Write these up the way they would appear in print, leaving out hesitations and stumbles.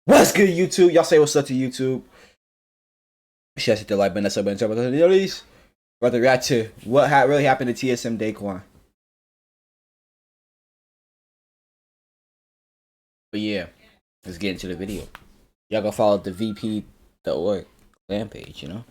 What's good, YouTube? Y'all say what's up to YouTube. Should hit the like button, sub button, turn on the notifications. About to react to what really happened to TSM Daequan. But yeah, let's get into the video. Y'all go follow the VP.org fan page, you know?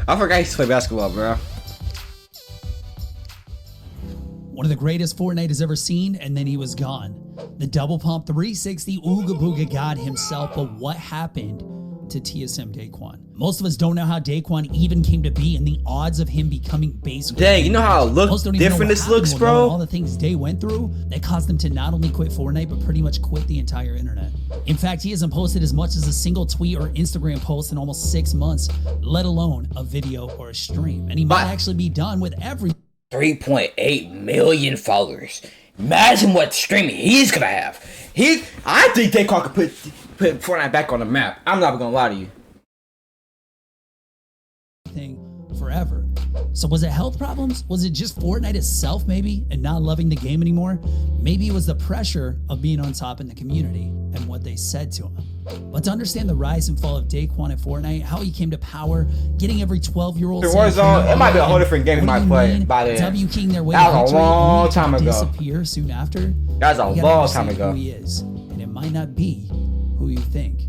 I forgot he used to play basketball, bro. One of the greatest Fortnite has ever seen, and then he was gone. The double pump 360 Ooga Booga God himself, but what happened to TSM Daequan? Most of us don't know how Daequan even came to be and the odds of him becoming basically... Dang, you know how different this looks, bro? All the things Day went through that caused him to not only quit Fortnite, but pretty much quit the entire internet. In fact, he hasn't posted as much as a single tweet or Instagram post in almost 6 months, let alone a video or a stream. And he might actually be done with every... 3.8 million followers. Imagine what streaming he's gonna have. I think Daequan could put Fortnite back on the map. I'm not gonna lie to you. Forever. So was it health problems? Was it just Fortnite itself maybe and not loving the game anymore? Maybe it was the pressure of being on top in the community and what they said to him. But to understand the rise and fall of Daequan at Fortnite, how he came to power, getting every 12-year-old... Warzone, it might be a whole different game he might play by then. W keying their way that was a long time ago. Disappear soon after. That was a long time ago. Who he is, and it might not be who you think.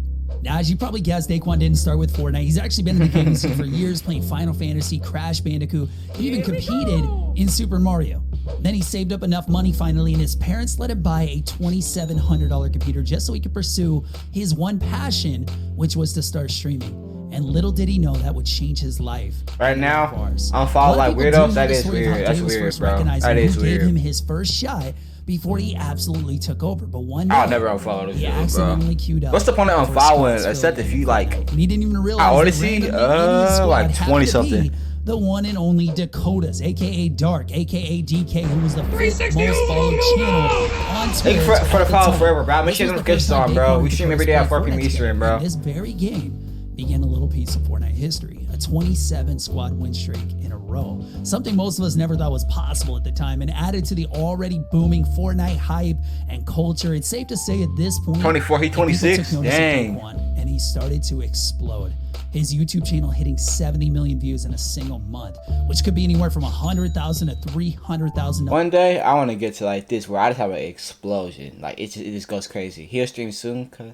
Now, as you probably guessed, Daequan didn't start with Fortnite. He's actually been in the gaming scene for years, playing Final Fantasy, Crash Bandicoot. He even competed in Super Mario. Then he saved up enough money finally, and his parents let him buy a $2,700 computer just so he could pursue his one passion, which was to start streaming. And little did he know that would change his life. Right now, I'm following like weirdos. That is weird. That's weird, bro. That is weird. Gave him his first shot before he absolutely took over. But one day, I'll never unfollow this shit, bro. Queued up. What's the point of unfollowing except if you like... And he didn't even realize... I honestly, like 20 something. The one and only Dakotas, aka Dark, aka DK, who was the fifth most followed channel on Twitch. Thank you for the follow forever, bro. Make sure the notifications on, bro. We stream every day at 4 p.m. Eastern, bro. This very game began a little piece of Fortnite history, a 27 squad win streak in a row, something most of us never thought was possible at the time, and added to the already booming Fortnite hype and culture. It's safe to say at this point, 24, he 26, dang, and he started to explode. His YouTube channel hitting 70 million views in a single month, which could be anywhere from 100,000 to 300,000. One day, I want to get to like this, where I just have an explosion. Like, it just goes crazy. He'll stream soon, cause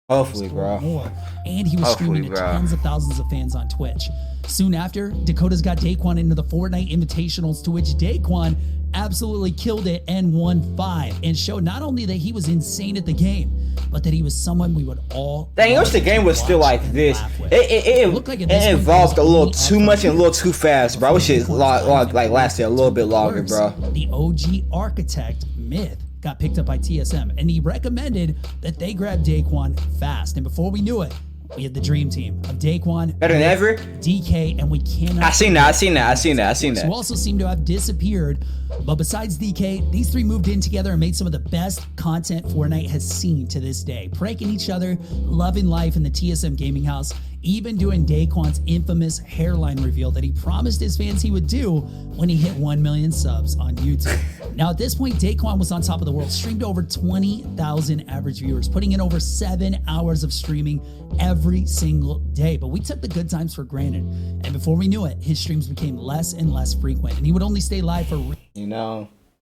hopefully, bro. And he was streaming to tens of thousands of fans on Twitch. Soon after, Dakota's got Daequan into the Fortnite Invitationals, to which Daequan absolutely killed it and won 5, and showed not only that he was insane at the game, but that he was someone we would all... Dang, I wish the game was still like this. It evolved a little too much and a little too fast, bro. I wish it lasted a little bit longer, bro. The OG architect, Myth, got picked up by TSM, and he recommended that they grab Daequan fast. And before we knew it, we had the dream team of Daequan, better than ever, DK, and we cannot... I seen that. Who also seem to have disappeared. But besides DK, these three moved in together and made some of the best content Fortnite has seen to this day, pranking each other, loving life in the TSM gaming house, even doing Daequan's infamous hairline reveal that he promised his fans he would do when he hit 1 million subs on YouTube. Now at this point, Daequan was on top of the world, streamed over 20,000 average viewers, putting in over 7 hours of streaming every single day. But we took the good times for granted, and before we knew it, his streams became less and less frequent, and he would only stay live for... You know,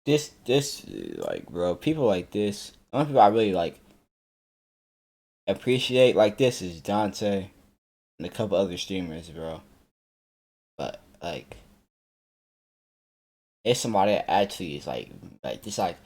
this like, bro, people like this, the only people I really like appreciate like this is Dante and a couple other streamers, bro. But like, it's somebody that actually is like this, like,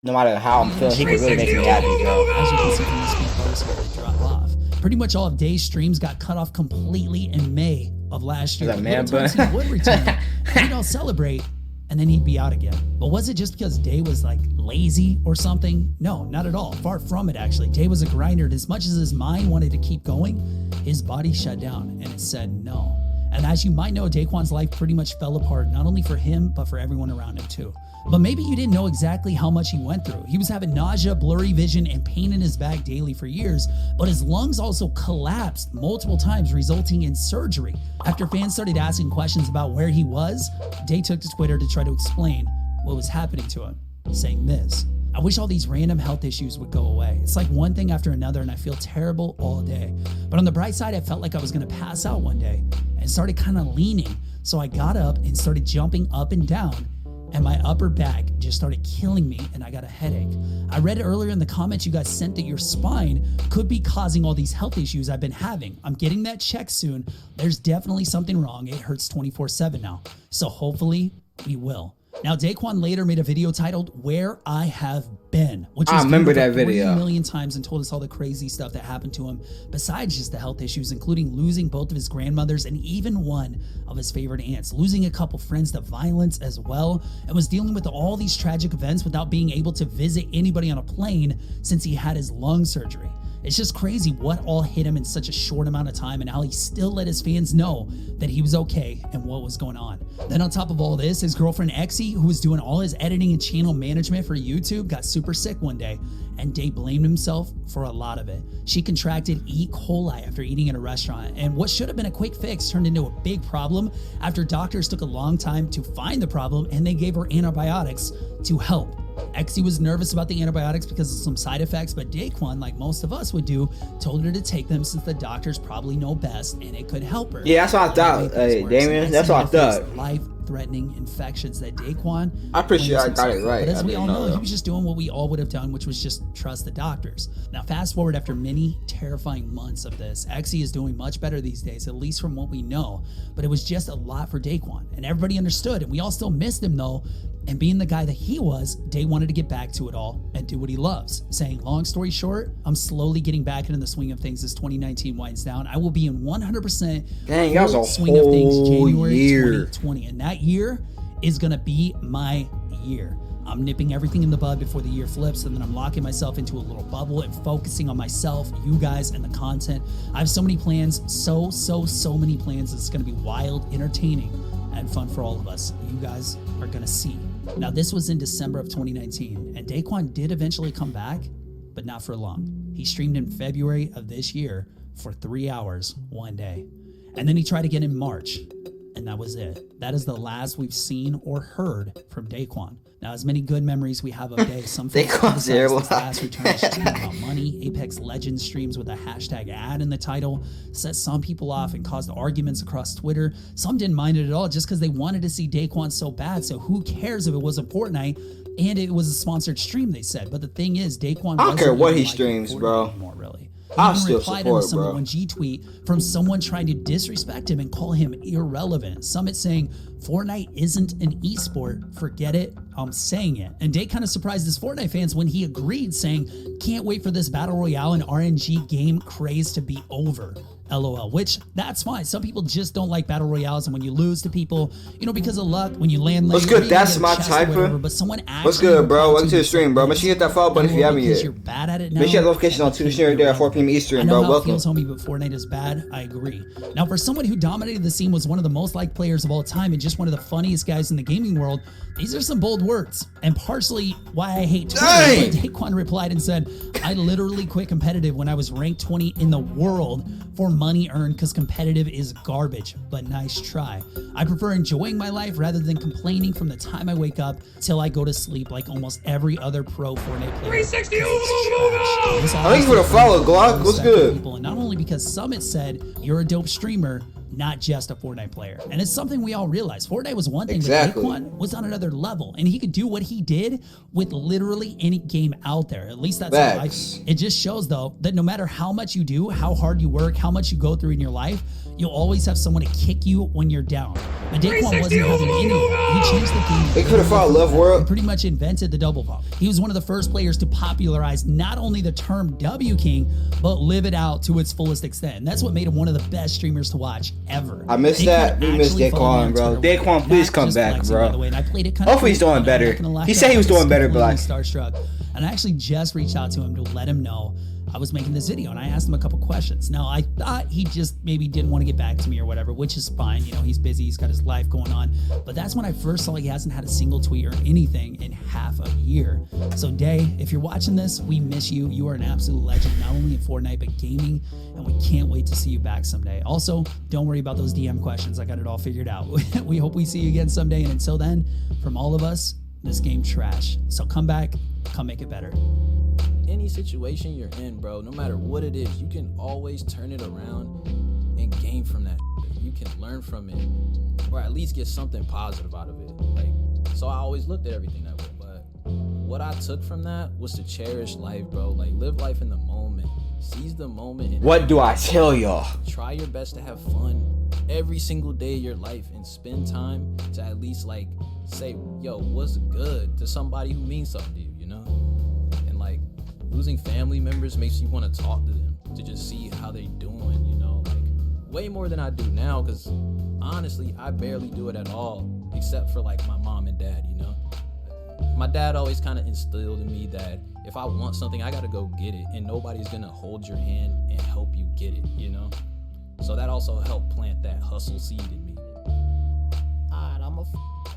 no matter how I'm feeling, he can really make me happy, bro. As you can see from this speed post, they drop off. Pretty much all of Day's streams got cut off completely in May of last year. That man, but he would return, we'd all celebrate, and then he'd be out again. But was it just because Day was like lazy or something? No, not at all. Far from it, actually. Day was a grinder, and as much as his mind wanted to keep going, his body shut down and it said no. And as you might know, Daequan's life pretty much fell apart, not only for him, but for everyone around him too. But maybe you didn't know exactly how much he went through. He was having nausea, blurry vision, and pain in his back daily for years, but his lungs also collapsed multiple times, resulting in surgery. After fans started asking questions about where he was, Day took to Twitter to try to explain what was happening to him, saying this: "I wish all these random health issues would go away. It's like one thing after another and I feel terrible all day. But on the bright side, I felt like I was gonna pass out one day and started kind of leaning. So I got up and started jumping up and down, and my upper back just started killing me and I got a headache. I read earlier in the comments you guys sent that your spine could be causing all these health issues I've been having. I'm getting that checked soon. There's definitely something wrong. It hurts 24/7 now. So hopefully we will." Now, Daequan later made a video titled "Where I Have Been," which was I remember viewed that over 40 video million times and told us all the crazy stuff that happened to him, besides just the health issues, including losing both of his grandmothers and even one of his favorite aunts, losing a couple friends to violence as well, and was dealing with all these tragic events without being able to visit anybody on a plane since he had his lung surgery. It's just crazy what all hit him in such a short amount of time and how he still let his fans know that he was okay and what was going on. Then on top of all this, his girlfriend Exie, who was doing all his editing and channel management for YouTube, got super sick one day, and Day blamed himself for a lot of it. She contracted E. coli after eating at a restaurant, and what should have been a quick fix turned into a big problem after doctors took a long time to find the problem and they gave her antibiotics to help. Exie was nervous about the antibiotics because of some side effects, but Daequan, like most of us would do, told her to take them since the doctors probably know best and it could help her. Yeah, that's what I thought, Damien. That's what I thought. Life-threatening infections that Daequan. I'm pretty sure I got it right. But as we all know, he was just doing what we all would have done, which was just trust the doctors. Now, fast forward after many terrifying months of this, Exie is doing much better these days, at least from what we know. But it was just a lot for Daequan, and everybody understood, and we all still missed him though. And being the guy that he was, Day wanted to get back to it all and do what he loves. Saying, long story short, I'm slowly getting back into the swing of things as 2019 winds down. I will be in 100% Dang, that was a swing of things January year. 2020. And that year is going to be my year. I'm nipping everything in the bud before the year flips, and then I'm locking myself into a little bubble and focusing on myself, you guys, and the content. I have so many plans, so many plans. It's going to be wild, entertaining, and fun for all of us. You guys are going to see. Now, this was in December of 2019, and Daequan did eventually come back, but not for long. He streamed in February of this year for 3 hours one day, and then he tried again in March, and that was it. That is the last we've seen or heard from Daequan. Now, as many good memories we have of Day, some fans criticize his last return stream about money. Apex Legends streams with a hashtag ad in the title set some people off and caused arguments across Twitter. Some didn't mind it at all just because they wanted to see Daequan so bad. So who cares if it was a Fortnite and it was a sponsored stream, they said. But the thing is, Daequan I don't care what he streams, bro. Anymore, really. I'll still support, bro. One G tweet from someone trying to disrespect him and call him irrelevant. Summit saying, Fortnite isn't an esport. Forget it. I'm saying it. And Day kind of surprised his Fortnite fans when he agreed, saying, can't wait for this Battle Royale and RNG game craze to be over. LOL, which that's fine. Some people just don't like battle royales, and when you lose to people, you know, because of luck, when you land late, what's good? That's my typer. But someone actually what's good, bro? Welcome to the stream, bro. Make sure you hit that follow button if you haven't yet. You're bad at it now. Make sure you have notifications on Tuesday right there at 4 p.m. Eastern, bro. Welcome. Feels, homie, but Fortnite is bad. I agree. Now, for someone who dominated the scene, was one of the most liked players of all time, and just one of the funniest guys in the gaming world, these are some bold words, and partially why I hate Twitter. Daequan replied and said, I literally quit competitive when I was ranked 20 in the world for money earned because competitive is garbage, but nice try. I prefer enjoying my life rather than complaining from the time I wake up till I go to sleep like almost every other pro Fortnite player. 360! Thank you for the follow, Glock. What's good? And not only because Summit said you're a dope streamer, not just a Fortnite player. And it's something we all realize. Fortnite was one thing, but Daequan was on another level. And he could do what he did with literally any game out there. At least that's how I feel. It just shows, though, that no matter how much you do, how hard you work, how much you go through in your life, you'll always have someone to kick you when you're down. But Daequan wasn't having any. He changed the game. They could have fought Love World. He pretty much invented the double pump. He was one of the first players to popularize not only the term W King, but live it out to its fullest extent. And that's what made him one of the best streamers to watch ever. I missed that. We missed Daequan, bro. Daequan, please come back, bro. Hopefully he's doing better. He said he was doing better, but like, And I actually just reached out to him to let him know I was making this video, and I asked him a couple questions. Now, I thought he just maybe didn't want to get back to me or whatever, which is fine. You know, he's busy, he's got his life going on. But that's when I first saw he hasn't had a single tweet or anything in half a year. So, Day, if you're watching this, we miss you. You are an absolute legend, not only in Fortnite, but gaming, and we can't wait to see you back someday. Also, don't worry about those DM questions. I got it all figured out. We hope we see you again someday, and until then, from all of us, this game trash. So come back, come make it better. Any situation you're in, bro, no matter what it is, you can always turn it around and gain from that. You can learn from it, or at least get something positive out of it. Like, so I always looked at everything that way. But what I took from that was to cherish life, bro. Like, live life in the moment, seize the moment. And What do I tell y'all? try your best to have fun every single day of your life, and spend time to at least like say, yo, what's good to somebody who means something to you, you know? And like, losing family members makes you want to talk to them, to just see how they doing, you know, like way more than I do now, because honestly, I barely do it at all, except for like my mom and dad, you know. My dad always kind of instilled in me that if I want something, I gotta go get it, and nobody's gonna hold your hand and help you get it, you know. So that also helped plant that hustle seed in me. Alright, I'ma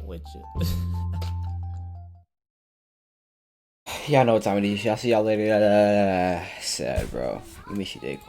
with you. Y'all know what time it is. Y'all see y'all later. Sad, bro. You miss you, Daequan.